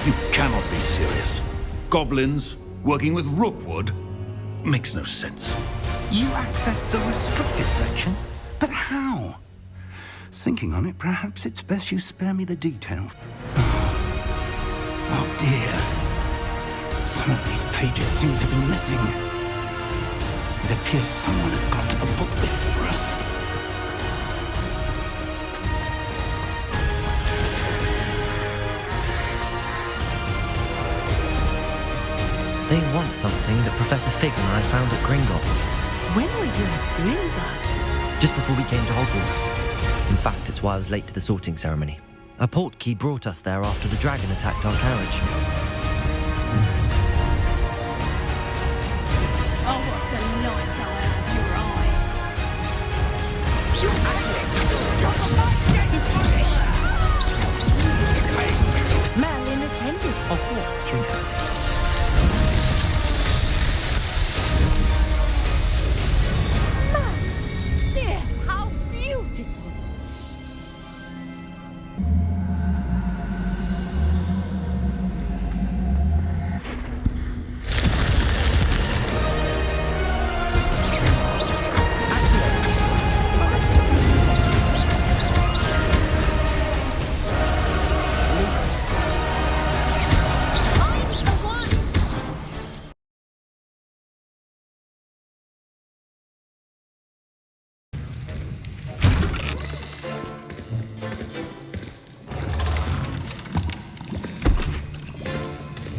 You cannot be serious. Goblins working with Rookwood makes no sense. You accessed the restricted section? But how? Thinking on it, perhaps it's best you spare me the details. Oh dear. Some of these pages seem to be missing. It appears someone has got to the book before us. They want something that Professor Fig and I found at Gringotts. When were you at Gringotts? Just before we came to Hogwarts. In fact, it's why I was late to the sorting ceremony. A portkey brought us there after the dragon attacked our carriage. Oh, what's the light go out of your eyes? Merlin attended Hogwarts, you know.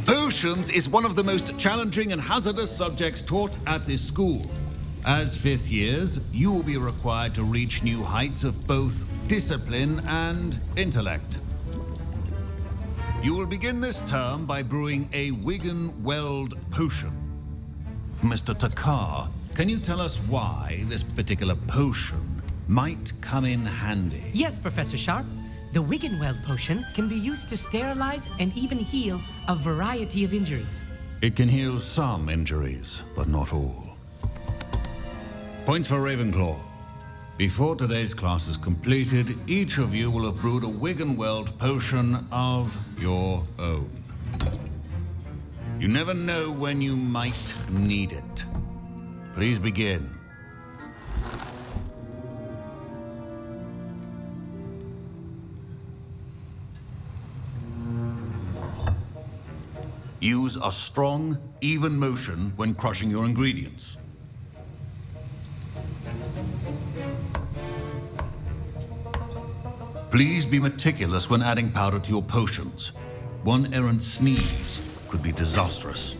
Potions is one of the most challenging and hazardous subjects taught at this school. As fifth years, you will be required to reach new heights of both discipline and intellect. You will begin this term by brewing a Wiggenweld potion. Mr. Takar, can you tell us why this particular potion might come in handy? Yes, Professor Sharp. The Wiggenweld potion can be used to sterilize and even heal a variety of injuries. It can heal some injuries, but not all. Points for Ravenclaw. Before today's class is completed, each of you will have brewed a Wiggenweld potion of your own. You never know when you might need it. Please begin. Use a strong, even motion when crushing your ingredients. Please be meticulous when adding powder to your potions. One errant sneeze could be disastrous.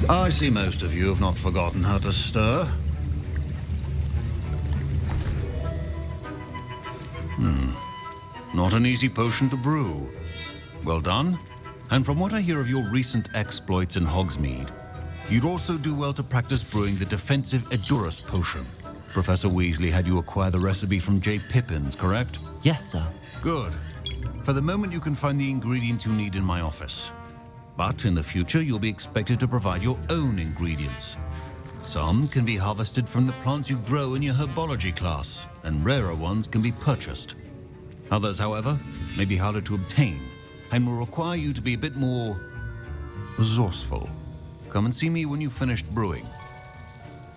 I see most of you have not forgotten how to stir. Not an easy potion to brew. Well done. And from what I hear of your recent exploits in Hogsmeade, you'd also do well to practice brewing the defensive Edurus potion. Professor Weasley had you acquire the recipe from J. Pippins, correct? Yes, sir. Good. For the moment, you can find the ingredients you need in my office. But in the future, you'll be expected to provide your own ingredients. Some can be harvested from the plants you grow in your herbology class, and rarer ones can be purchased. Others, however, may be harder to obtain, and will require you to be a bit more resourceful. Come and see me when you've finished brewing,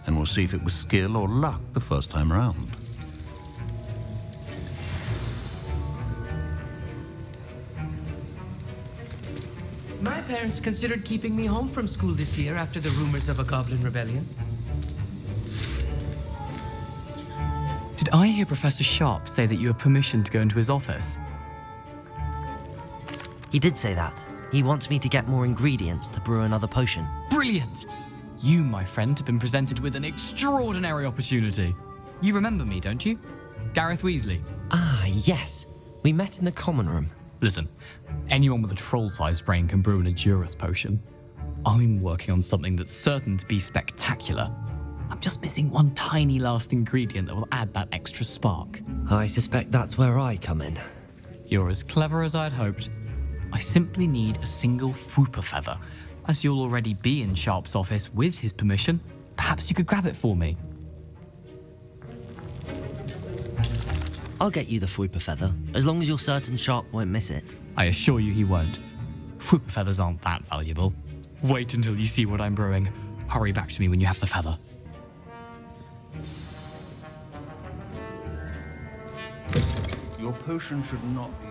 and we'll see if it was skill or luck the first time around. My parents considered keeping me home from school this year after the rumors of a goblin rebellion. Did I hear Professor Sharp say that you have permission to go into his office? He did say that. He wants me to get more ingredients to brew another potion. Brilliant! You, my friend, have been presented with an extraordinary opportunity. You remember me, don't you? Gareth Weasley. Ah, yes. We met in the common room. Listen, anyone with a troll-sized brain can brew an Endurance potion. I'm working on something that's certain to be spectacular. I'm just missing one tiny last ingredient that will add that extra spark. I suspect that's where I come in. You're as clever as I'd hoped. I simply need a single Fwooper feather. As you'll already be in Sharp's office with his permission, perhaps you could grab it for me. I'll get you the Fwooper feather, as long as you're certain Sharp won't miss it. I assure you he won't. Fwooper feathers aren't that valuable. Wait until you see what I'm brewing. Hurry back to me when you have the feather. Your potion should not be...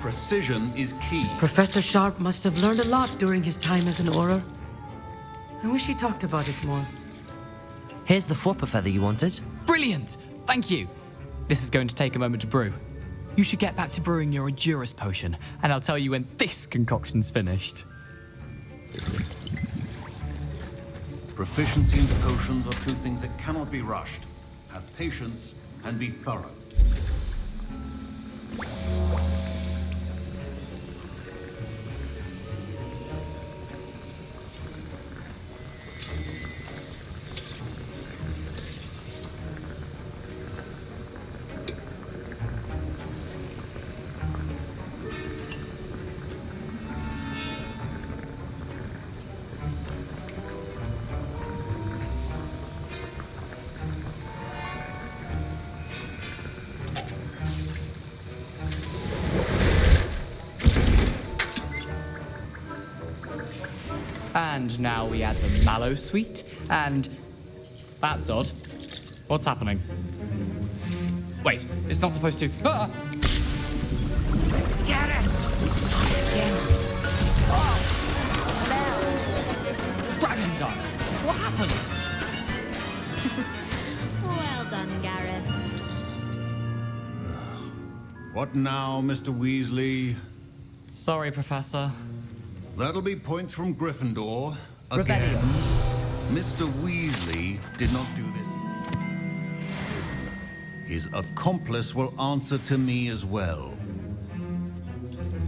Precision is key. Professor Sharp must have learned a lot during his time as an Auror. I wish he talked about it more. Here's the Fwooper feather you wanted. Brilliant! Thank you! This is going to take a moment to brew. You should get back to brewing your Endurance potion, and I'll tell you when this concoction's finished. Proficiency and potions are two things that cannot be rushed. Have patience and be thorough. And now we add the mallow sweet, and... That's odd. What's happening? Wait, it's not supposed to... Ah! Get it! Dragon done! What happened? Well done, Gareth. What now, Mr. Weasley? Sorry, Professor. That'll be points from Gryffindor. Rebellion. Again. Mr. Weasley did not do this. His accomplice will answer to me as well.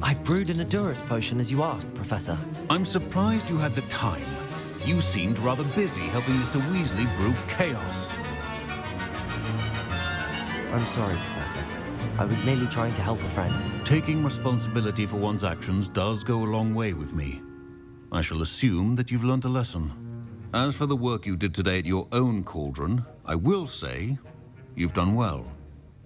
I brewed an Endurance potion as you asked, Professor. I'm surprised you had the time. You seemed rather busy helping Mr. Weasley brew chaos. I'm sorry, Professor. I was merely trying to help a friend. Taking responsibility for one's actions does go a long way with me. I shall assume that you've learnt a lesson. As for the work you did today at your own cauldron, I will say you've done well.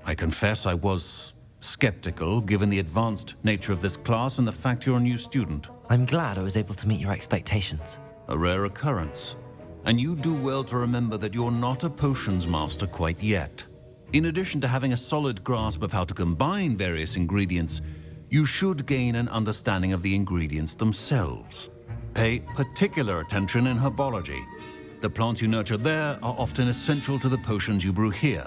I confess I was skeptical, given the advanced nature of this class and the fact you're a new student. I'm glad I was able to meet your expectations. A rare occurrence. And you do well to remember that you're not a potions master quite yet. In addition to having a solid grasp of how to combine various ingredients, you should gain an understanding of the ingredients themselves. Pay particular attention in herbology. The plants you nurture there are often essential to the potions you brew here.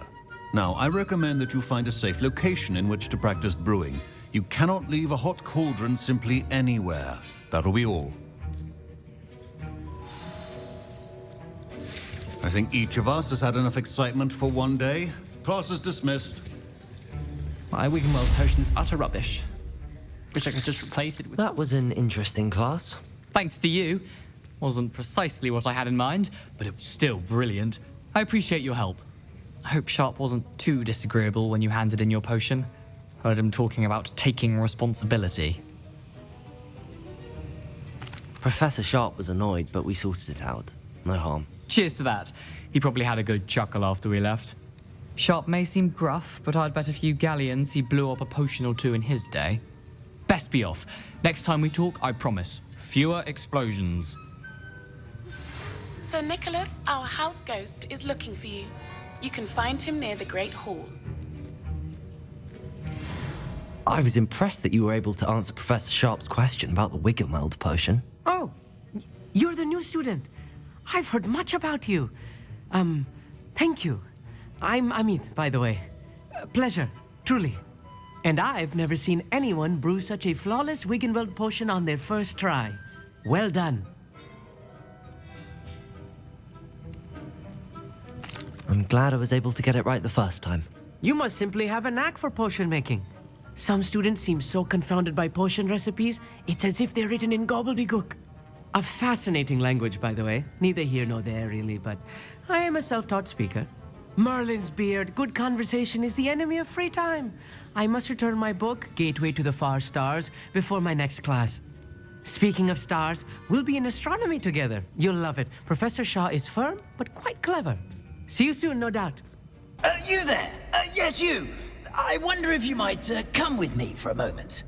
Now, I recommend that you find a safe location in which to practice brewing. You cannot leave a hot cauldron simply anywhere. That'll be all. I think each of us has had enough excitement for one day. Class is dismissed. My Wiggenweld potion's utter rubbish. Wish I could just replace it with... That was an interesting class. Thanks to you. Wasn't precisely what I had in mind, but it was still brilliant. I appreciate your help. I hope Sharp wasn't too disagreeable when you handed in your potion. Heard him talking about taking responsibility. Professor Sharp was annoyed, but we sorted it out. No harm. Cheers to that. He probably had a good chuckle after we left. Sharp may seem gruff, but I'd bet a few galleons he blew up a potion or two in his day. Best be off. Next time we talk, I promise, fewer explosions. Sir Nicholas, our house ghost, is looking for you. You can find him near the Great Hall. I was impressed that you were able to answer Professor Sharp's question about the Wiggenweld potion. Oh, you're the new student. I've heard much about you. Thank you. I'm Amit, by the way. Pleasure, truly. And I've never seen anyone brew such a flawless Wiggenweld potion on their first try. Well done. I'm glad I was able to get it right the first time. You must simply have a knack for potion making. Some students seem so confounded by potion recipes, it's as if they're written in gobbledygook. A fascinating language, by the way. Neither here nor there, really, but I am a self-taught speaker. Merlin's beard, good conversation is the enemy of free time. I must return my book, Gateway to the Far Stars, before my next class. Speaking of stars, we'll be in astronomy together. You'll love it. Professor Shaw is firm, but quite clever. See you soon, no doubt. You there? Yes, you. I wonder if you might come with me for a moment.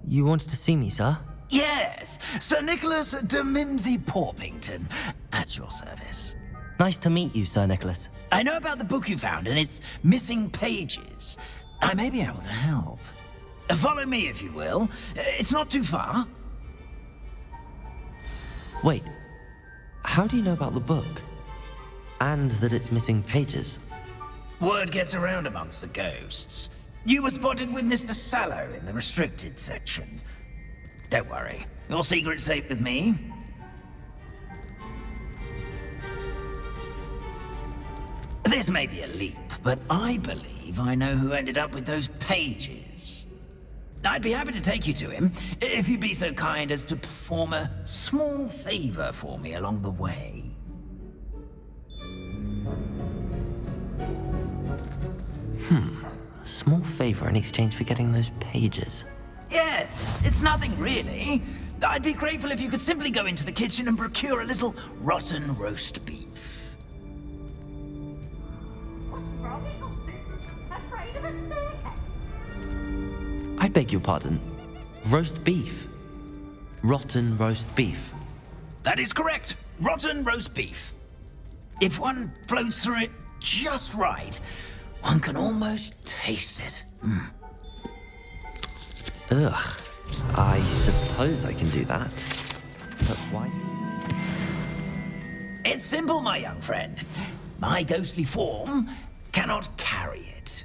You wanted to see me, sir? Yes, Sir Nicholas de Mimsy Porpington, at your service. Nice to meet you, Sir Nicholas. I know about the book you found and its missing pages. I may be able to help. Follow me, if you will. It's not too far. Wait, how do you know about the book? And that it's missing pages? Word gets around amongst the ghosts. You were spotted with Mr. Sallow in the restricted section. Don't worry, your secret's safe with me. This may be a leap, but I believe I know who ended up with those pages. I'd be happy to take you to him, if you'd be so kind as to perform a small favor for me along the way. A small favor in exchange for getting those pages. Yes, it's nothing really. I'd be grateful if you could simply go into the kitchen and procure a little rotten roast beef. I beg your pardon. Roast beef. Rotten roast beef. That is correct. Rotten roast beef. If one floats through it just right, one can almost taste it. Ugh. I suppose I can do that. But why? It's simple, my young friend. My ghostly form cannot carry it.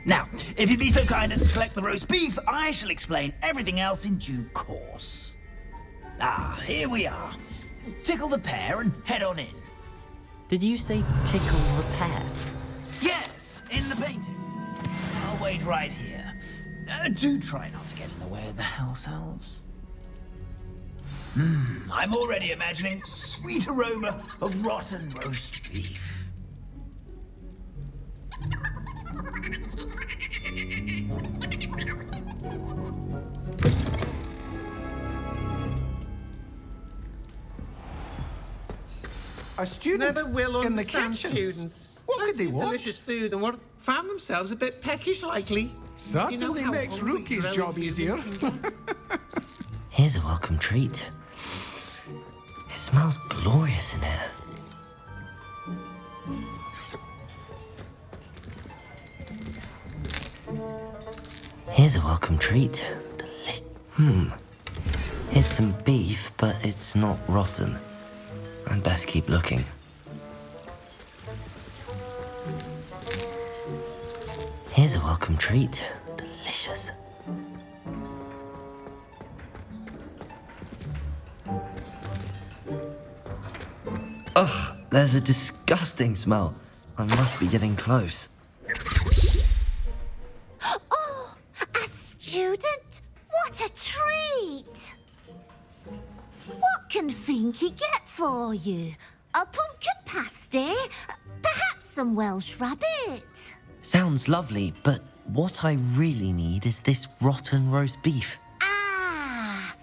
Now, if you'd be so kind as to collect the roast beef, I shall explain everything else in due course. Ah, here we are. Tickle the pear and head on in. Did you say tickle the pear? Yes, in the painting. I'll wait right here. Do try not to get in the way of the house elves. I'm already imagining sweet aroma of rotten roast beef. A student Never will in the understand kitchen. students. What could they Plenty of want? delicious food and what found themselves a bit peckish likely. Certainly how makes hungry Rookie's grown job easier. humans can get. Here's a welcome treat. It smells glorious in here. Here's a welcome treat. Here's some beef, but it's not rotten. I'd best keep looking. Here's a welcome treat. Delicious. Ugh, there's a disgusting smell. I must be getting close. Oh, a student? What a treat! What can Finky get for you? A pumpkin pasty? Perhaps some Welsh rabbit? Sounds lovely, but what I really need is this rotten roast beef. Ah,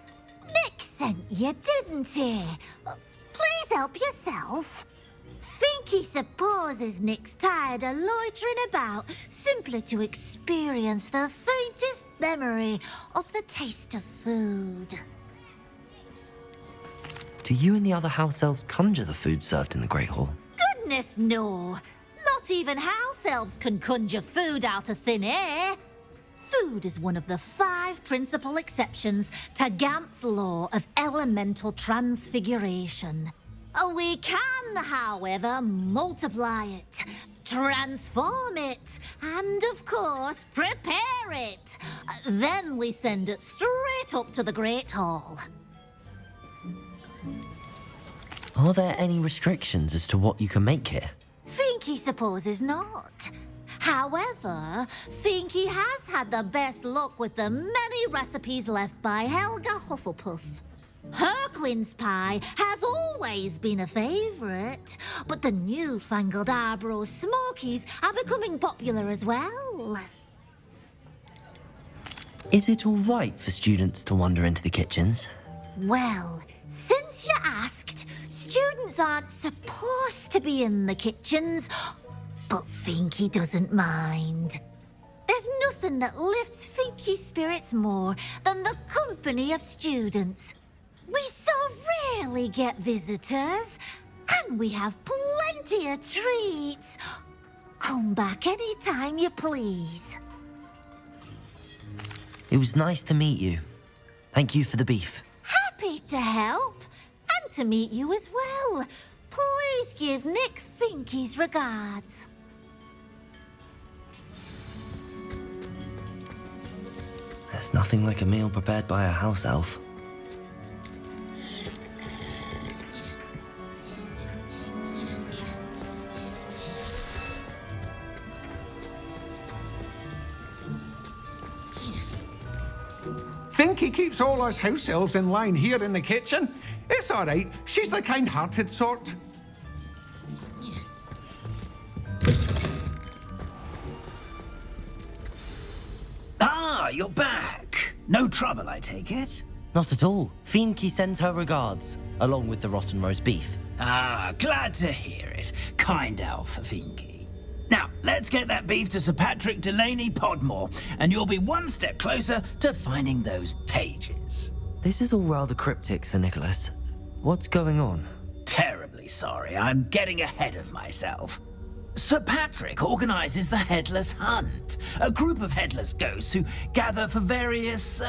Nick sent you, didn't he? Please help yourself. Finky supposes Nick's tired of loitering about simply to experience the faintest memory of the taste of food. Do you and the other house elves conjure the food served in the Great Hall? Goodness, no. Not even house elves can conjure food out of thin air. Food is one of the 5 principal exceptions to Gamp's law of elemental transfiguration. We can, however, multiply it, transform it, and, of course, prepare it. Then we send it straight up to the Great Hall. Are there any restrictions as to what you can make here? Finky supposes not. However, Finky has had the best luck with the many recipes left by Helga Hufflepuff. Her quince pie has always been a favourite, but the newfangled Arbroath Smokies are becoming popular as well. Is it all right for students to wander into the kitchens? Well, since you asked, students aren't supposed to be in the kitchens, but Finky doesn't mind. There's nothing that lifts Finky's spirits more than the company of students. We so rarely get visitors, and we have plenty of treats. Come back any time you please. It was nice to meet you. Thank you for the beef. Happy to help, and to meet you as well. Please give Nick Finky's regards. There's nothing like a meal prepared by a house elf. Finky keeps all us house elves in line here in the kitchen. It's all right. She's the kind-hearted sort. Ah, you're back. No trouble, I take it? Not at all. Finky sends her regards, along with the rotten roast beef. Ah, glad to hear it. Kind elf for Finky. Now, let's get that beef to Sir Patrick Delaney Podmore, and you'll be one step closer to finding those pages. This is all rather cryptic, Sir Nicholas. What's going on? Terribly sorry, I'm getting ahead of myself. Sir Patrick organises the Headless Hunt, a group of headless ghosts who gather for various,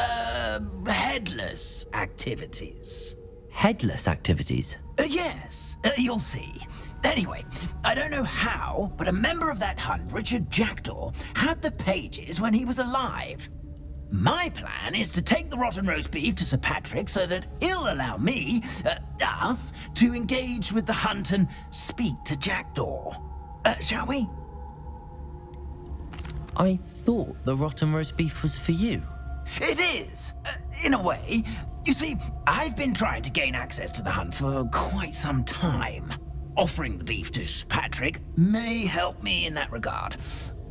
headless activities. Headless activities? Yes, you'll see. Anyway, I don't know how, but a member of that hunt, Richard Jackdaw, had the pages when he was alive. My plan is to take the rotten roast beef to Sir Patrick so that he'll allow me, us, to engage with the hunt and speak to Jackdaw. Shall we? I thought the rotten roast beef was for you. It is, in a way. You see, I've been trying to gain access to the hunt for quite some time. Offering the beef to Sir Patrick may help me in that regard.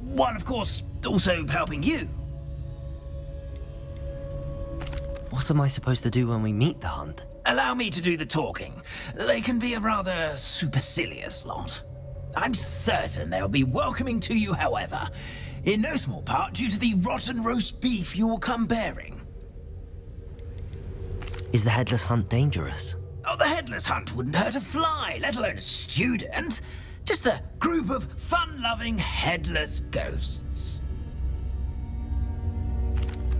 While, of course, also helping you. What am I supposed to do when we meet the hunt? Allow me to do the talking. They can be a rather supercilious lot. I'm certain they'll be welcoming to you, however, in no small part due to the rotten roast beef you will come bearing. Is the headless hunt dangerous? Oh, the headless hunt wouldn't hurt a fly, let alone a student. Just a group of fun-loving headless ghosts.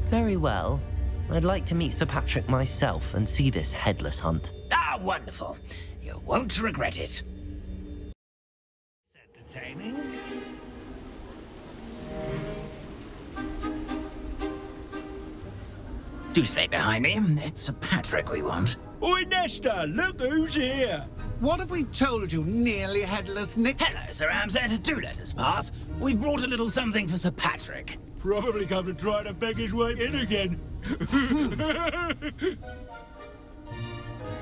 Very well. I'd like to meet Sir Patrick myself and see this headless hunt. Ah, wonderful. You won't regret it. Entertaining? Do stay behind me. It's Sir Patrick we want. Oi, Nesta, look who's here. What have we told you, nearly headless Nick? Hello, Sir Amset. Do let us pass. We've brought a little something for Sir Patrick. Probably come to try to beg his way in again.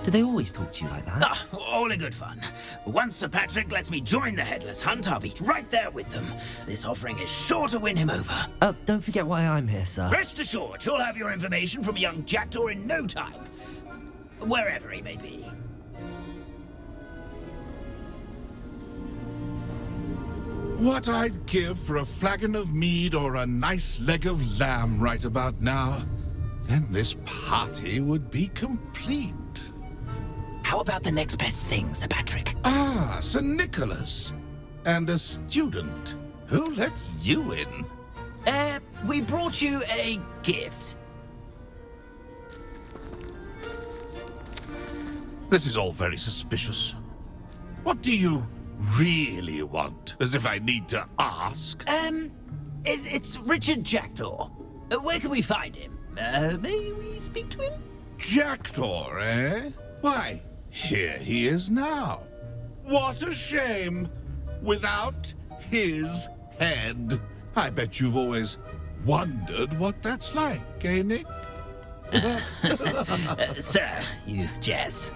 Do they always talk to you like that? Ah, all in good fun. Once Sir Patrick lets me join the Headless Hunt, I'll be right there with them. This offering is sure to win him over. Don't forget why I'm here, sir. Rest assured, you'll have your information from young Jackdaw in no time. Wherever he may be. What I'd give for a flagon of mead or a nice leg of lamb right about now. Then this party would be complete. How about the next best thing, Sir Patrick? Ah, Sir Nicholas. And a student. Who let you in? We brought you a gift. This is all very suspicious. What do you really want? As if I need to ask. It's Richard Jackdaw. Where can we find him? May we speak to him? Jackdaw, eh? Why, here he is now. What a shame. Without his head. I bet you've always wondered what that's like, eh, Nick? Sir, you jest.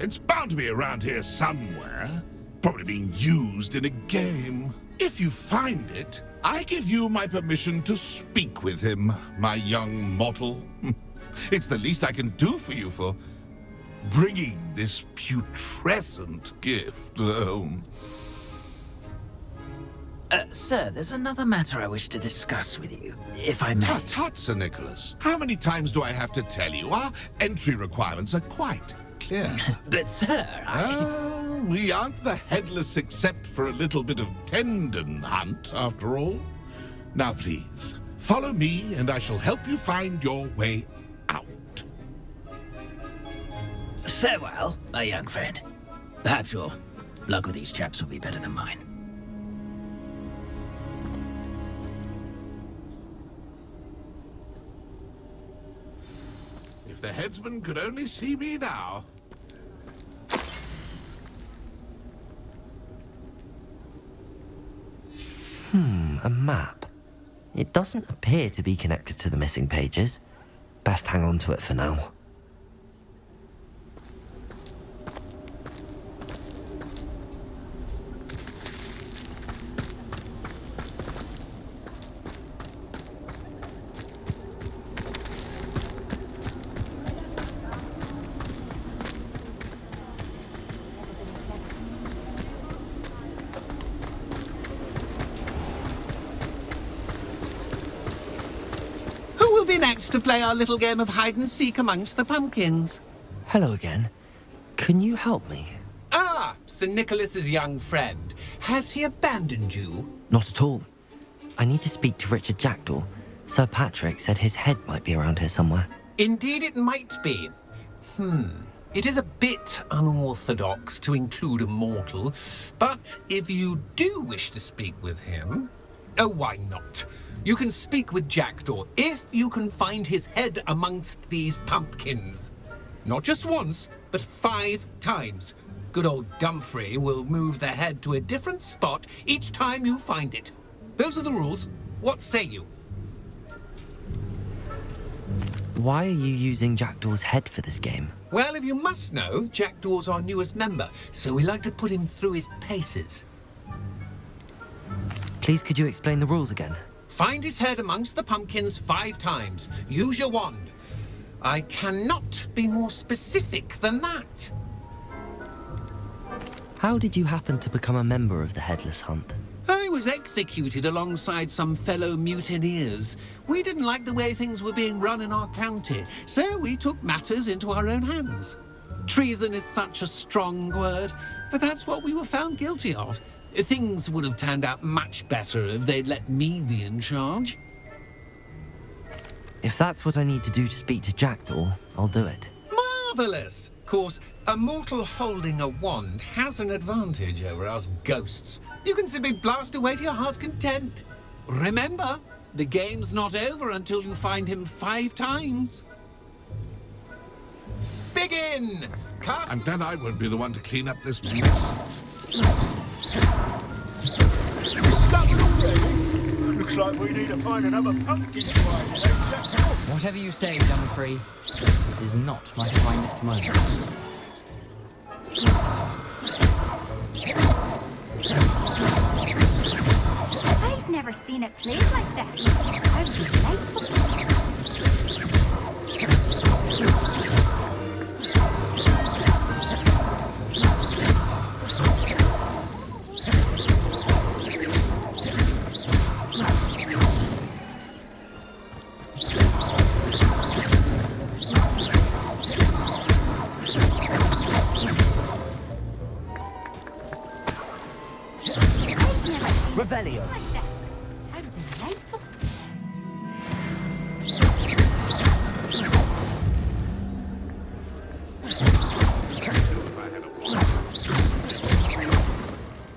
It's bound to be around here somewhere. Probably being used in a game. If you find it, I give you my permission to speak with him, my young mortal. It's the least I can do for you for bringing this putrescent gift home. Sir, there's another matter I wish to discuss with you, if I may. Tut, tut, Sir Nicholas. How many times do I have to tell you? Our entry requirements are quite clear. But, sir, we aren't the headless except for a little bit of tendon hunt, after all. Now, please, follow me, and I shall help you find your way out. Farewell, my young friend. Perhaps your luck with these chaps will be better than mine. If the headsman could only see me now. A map. It doesn't appear to be connected to the missing pages. Best hang on to it for now. Next to play our little game of hide-and-seek amongst the pumpkins. Hello again. Can you help me? Ah, Sir Nicholas's young friend. Has he abandoned you? Not at all. I need to speak to Richard Jackdaw. Sir Patrick said his head might be around here somewhere. Indeed it might be. It is a bit unorthodox to include a mortal, but if you do wish to speak with him... Oh, why not? You can speak with Jackdaw if you can find his head amongst these pumpkins. Not just once, but 5 times. Good old Dumfrey will move the head to a different spot each time you find it. Those are the rules. What say you? Why are you using Jackdaw's head for this game? Well, if you must know, Jackdaw's our newest member, so we like to put him through his paces. Please, could you explain the rules again? Find his head amongst the pumpkins 5 times. Use your wand. I cannot be more specific than that. How did you happen to become a member of the Headless Hunt? I was executed alongside some fellow mutineers. We didn't like the way things were being run in our county, so we took matters into our own hands. Treason is such a strong word, but that's what we were found guilty of. Things would have turned out much better if they'd let me be in charge. If that's what I need to do to speak to Jackdaw, I'll do it. Marvellous! Of course, a mortal holding a wand has an advantage over us ghosts. You can simply blast away to your heart's content. Remember, the game's not over until you find him 5 times. Begin! I'm glad I won't be the one to clean up this mess. Looks like we need to find another pumpkin fight. Whatever you say, Dumfrey. This is not my finest moment. I've never seen it played like this. How delightful. delightful.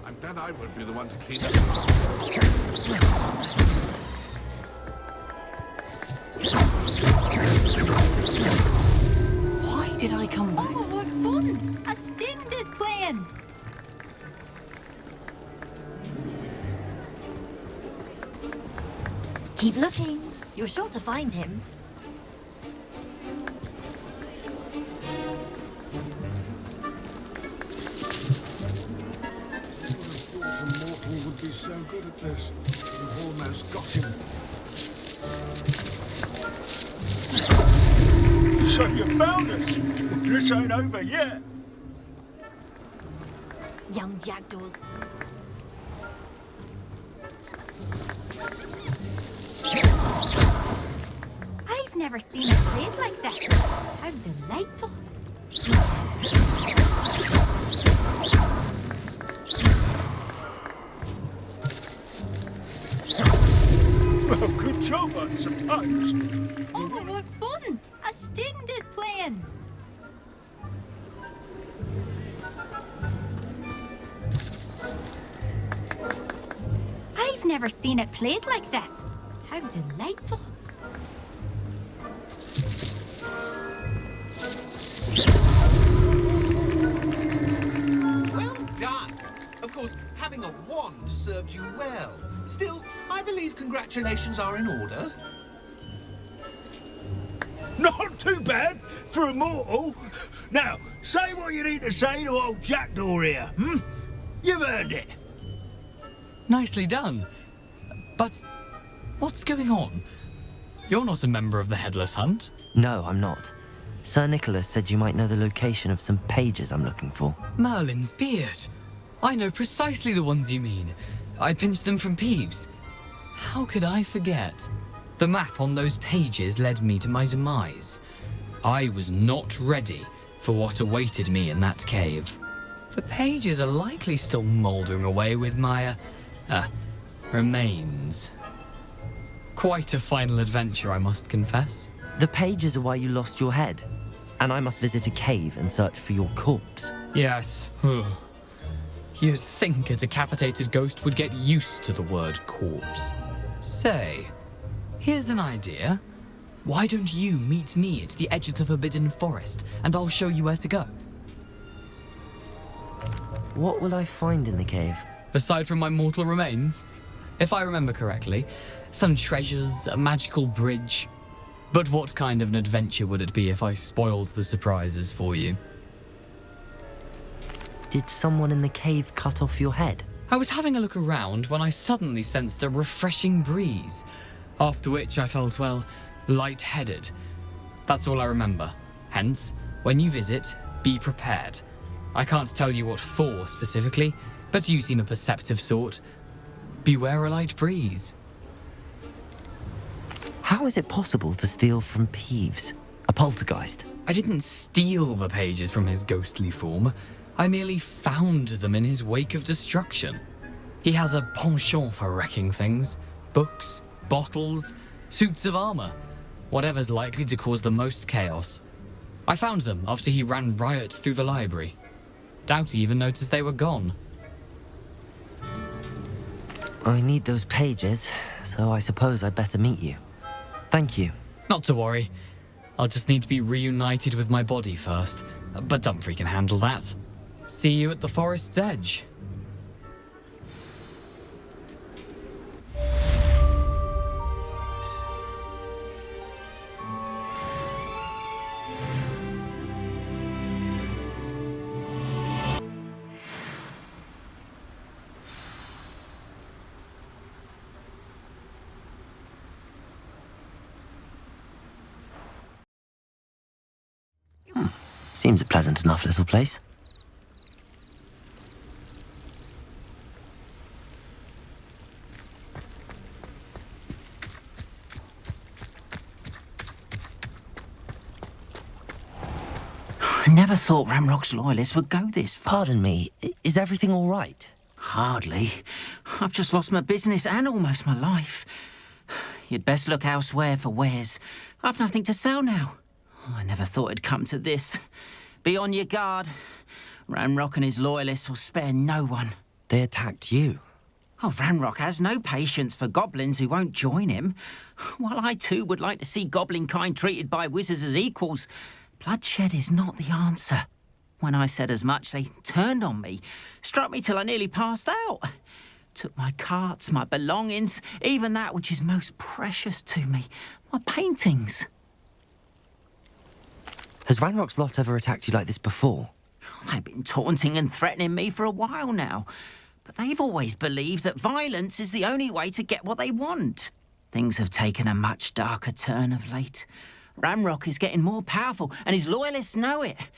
I'm glad I won't be the one to clean Why did I come back? Oh, what fun! A student is playing. Keep looking. You're sure to find him. The mortal would be so good at this. You've almost got him. So you found us. This ain't over yet. Young jackdaws. I've never seen it played like this. How delightful. Well, good job, I suppose. Oh, what fun! A student is playing. I've never seen it played like this. How delightful. Well done. Of course, having a wand served you well. Still, I believe congratulations are in order. Not too bad for a mortal. Now, say what you need to say to old Jackdaw here, hmm? You've earned it. Nicely done. But what's going on? You're not a member of the Headless Hunt. No, I'm not. Sir Nicholas said you might know the location of some pages I'm looking for. Merlin's beard. I know precisely the ones you mean. I pinched them from Peeves. How could I forget? The map on those pages led me to my demise. I was not ready for what awaited me in that cave. The pages are likely still mouldering away with my, remains. Quite a final adventure, I must confess. The pages are why you lost your head, and I must visit a cave and search for your corpse. Yes. You'd think a decapitated ghost would get used to the word corpse. Say, here's an idea. Why don't you meet me at the edge of the Forbidden Forest, and I'll show you where to go? What will I find in the cave? Aside from my mortal remains, if I remember correctly, some treasures, a magical bridge. But what kind of an adventure would it be if I spoiled the surprises for you? Did someone in the cave cut off your head? I was having a look around when I suddenly sensed a refreshing breeze, after which I felt, well, lightheaded. That's all I remember. Hence, when you visit, be prepared. I can't tell you what for specifically, but you seem a perceptive sort. Beware a light breeze. How is it possible to steal from Peeves, a poltergeist? I didn't steal the pages from his ghostly form. I merely found them in his wake of destruction. He has a penchant for wrecking things. Books, bottles, suits of armor. Whatever's likely to cause the most chaos. I found them after he ran riot through the library. Doubt he even noticed they were gone. I need those pages, so I suppose I'd better meet you. Thank you. Not to worry. I'll just need to be reunited with my body first. But Dumfrey can handle that. See you at the forest's edge. Seems a pleasant enough little place. I never thought Ramrock's loyalists would go this far. Pardon me, is everything all right? Hardly. I've just lost my business and almost my life. You'd best look elsewhere for wares. I've nothing to sell now. I never thought it'd come to this. Be on your guard. Ranrock and his loyalists will spare no one. They attacked you? Oh, Ranrock has no patience for goblins who won't join him. While I too would like to see goblin kind treated by wizards as equals, bloodshed is not the answer. When I said as much, they turned on me, struck me till I nearly passed out. Took my carts, my belongings, even that which is most precious to me, my paintings. Has Ranrock's lot ever attacked you like this before? They've been taunting and threatening me for a while now, but they've always believed that violence is the only way to get what they want. Things have taken a much darker turn of late. Ranrock is getting more powerful, and his loyalists know it.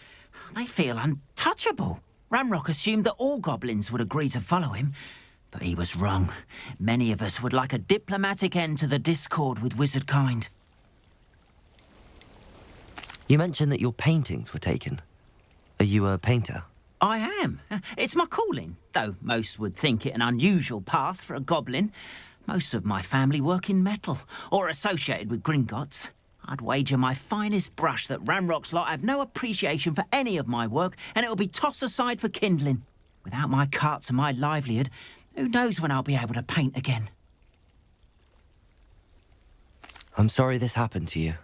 They feel untouchable. Ranrock assumed that all goblins would agree to follow him, but he was wrong. Many of us would like a diplomatic end to the discord with wizard kind. You mentioned that your paintings were taken. Are you a painter? I am. It's my calling, though most would think it an unusual path for a goblin. Most of my family work in metal, or associated with Gringotts. I'd wager my finest brush that Ranrock's lot have no appreciation for any of my work, and it'll be tossed aside for kindling. Without my carts and my livelihood, who knows when I'll be able to paint again. I'm sorry this happened to you.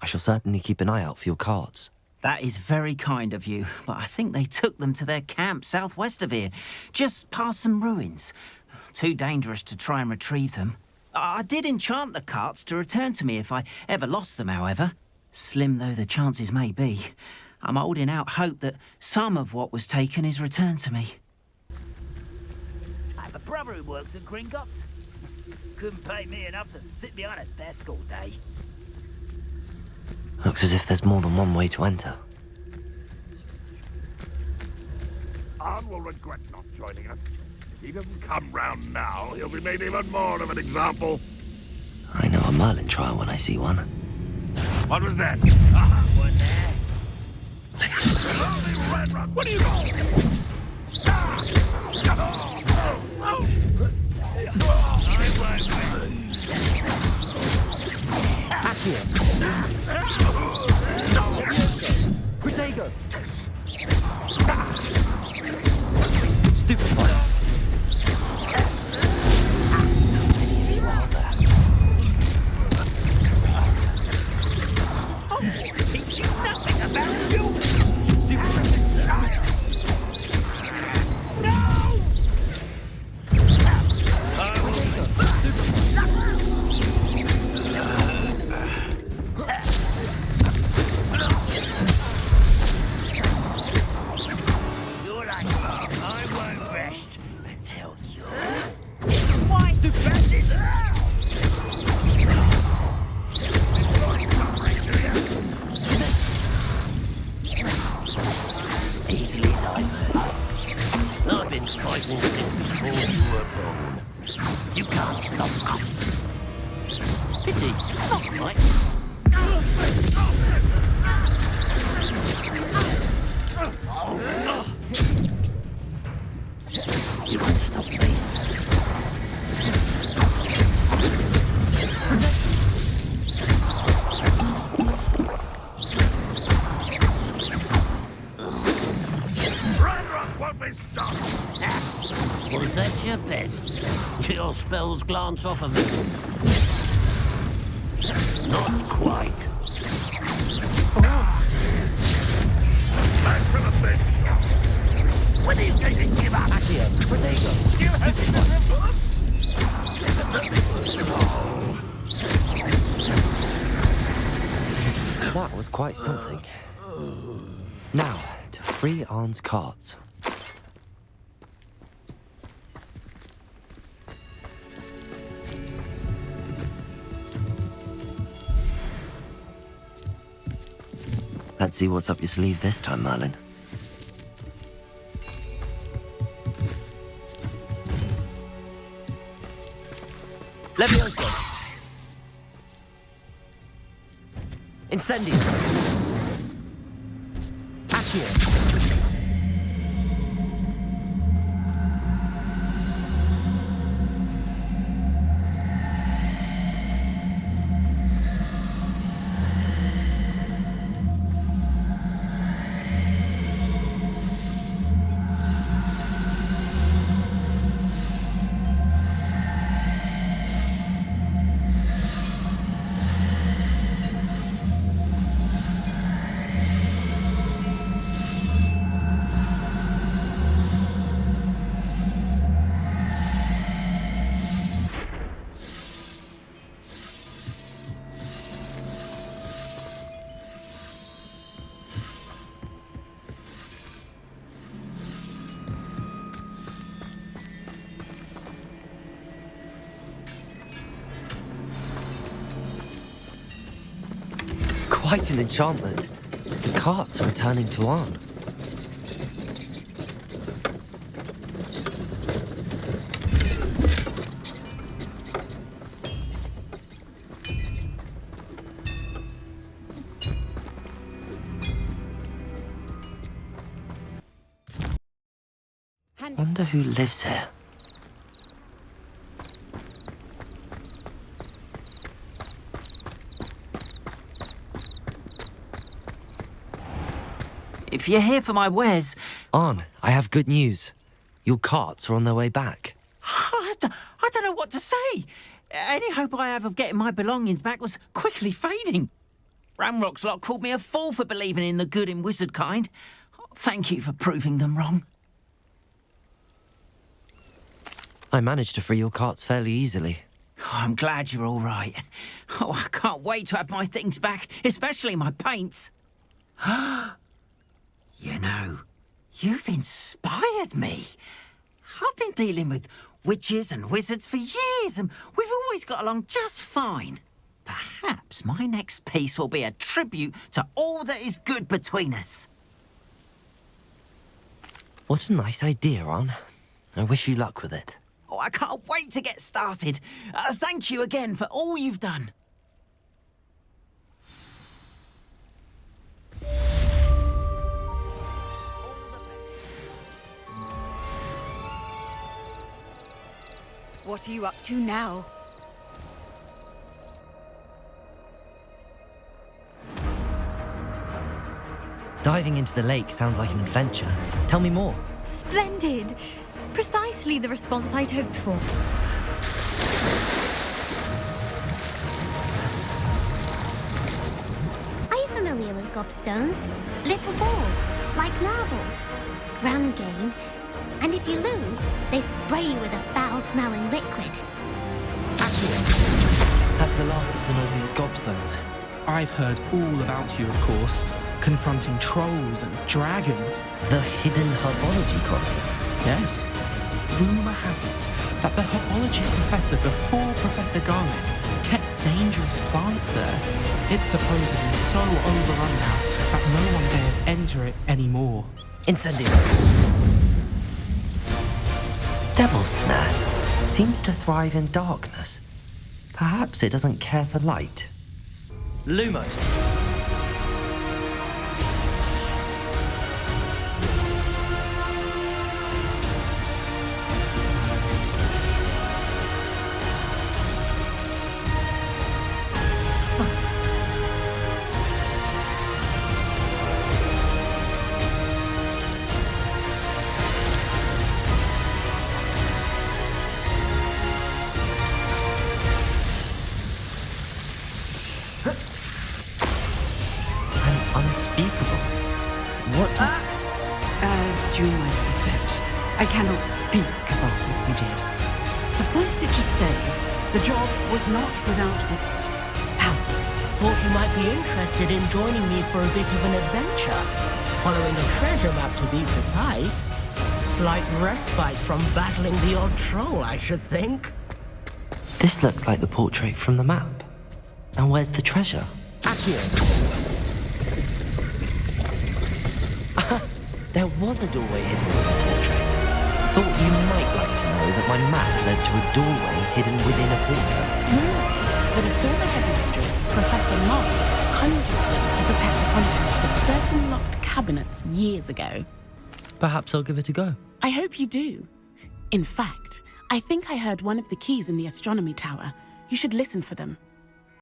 I shall certainly keep an eye out for your carts. That is very kind of you, but I think they took them to their camp southwest of here, just past some ruins. Too dangerous to try and retrieve them. I did enchant the carts to return to me if I ever lost them, however. Slim though the chances may be, I'm holding out hope that some of what was taken is returned to me. I have a brother who works at Gringotts. Couldn't pay me enough to sit behind a desk all day. Looks as if there's more than one way to enter. Arn will regret not joining us. If he doesn't come round now, he'll be made even more of an example. I know a Merlin trial when I see one. What was that? One there. What are you doing? Protego! Stupid fire. Was that your best? Your spells glance off of me. Not quite. Back from the bench. When are you going to give up? Accio, Protego! You have That was quite something. Now, to free Arn's carts. Let's see what's up your sleeve this time, Merlin. Levioso! Incendio! Accio! Quite an enchantment. The carts are returning to Arn. Wonder who lives here. If you're here for my wares... Arn, I have good news. Your carts are on their way back. I don't know what to say. Any hope I have of getting my belongings back was quickly fading. Ramrock's lot called me a fool for believing in the good in wizard kind. Thank you for proving them wrong. I managed to free your carts fairly easily. Oh, I'm glad you're all right. Oh, I can't wait to have my things back, especially my paints. You know, you've inspired me. I've been dealing with witches and wizards for years, and we've always got along just fine. Perhaps my next piece will be a tribute to all that is good between us. What a nice idea, Arn. I wish you luck with it. Oh, I can't wait to get started. Thank you again for all you've done. What are you up to now? Diving into the lake sounds like an adventure. Tell me more. Splendid! Precisely the response I'd hoped for. Are you familiar with gobstones? Little balls, like marbles. Grand game. And if you lose, they spray you with a foul-smelling liquid. That's the last of Zenobia's gobstones. I've heard all about you, of course. Confronting trolls and dragons. The hidden herbology colony. Yes. Rumour has it that the herbology professor before Professor Garnet kept dangerous plants there. It's supposedly so overrun now that no one dares enter it anymore. Incendio. Devil's Snare seems to thrive in darkness. Perhaps it doesn't care for light. Lumos. Unspeakable. What does... As you might suspect, I cannot speak about what we did. Suffice it to say, the job was not without its hazards. Thought you might be interested in joining me for a bit of an adventure. Following a treasure map, to be precise. Slight respite from battling the odd troll, I should think. This looks like the portrait from the map. And where's the treasure? Accurate. There was a doorway hidden within the portrait. Thought you might like to know that my map led to a doorway hidden within a portrait. Rumors that a former headmistress, Professor Mott, conjured them to protect the contents of certain locked cabinets years ago. Perhaps I'll give it a go. I hope you do. In fact, I think I heard one of the keys in the astronomy tower. You should listen for them.